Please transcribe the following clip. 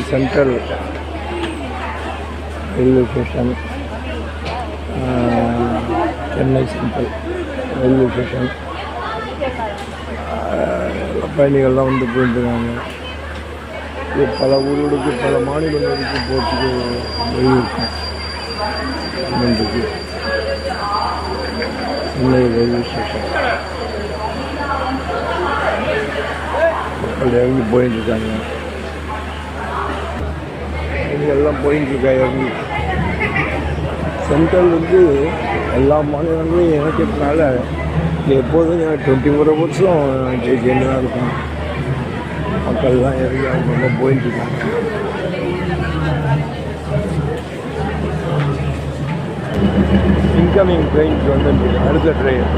Central railway station, Chennai central railway station. பயணிகள்லாம் வந்து போயிட்டுருக்காங்க. பல ஊர்களுக்கு பல மாநிலங்களுக்கு போகிறதுக்கு வழி இருக்கும். சென்னை ரயில்வே ஸ்டேஷன் மக்கள் இறங்கி போயிட்டுருக்காங்க. எல்லாம் போயிட்டுருக்கா இறங்கி. சென்ட்ரல் வந்து எல்லா மாநிலங்களையும் இணைக்கிறதுனால எப்போதும் 24 ஹவர்ஸும் ஜெயின்னு தான் இருக்கும். மக்கள்லாம் இறங்கி அவங்க போயிட்டுருக்காங்க. இன்கமிங் ட்ரெயின்ஸ் வந்துட்டு அடுத்த ட்ரெயின்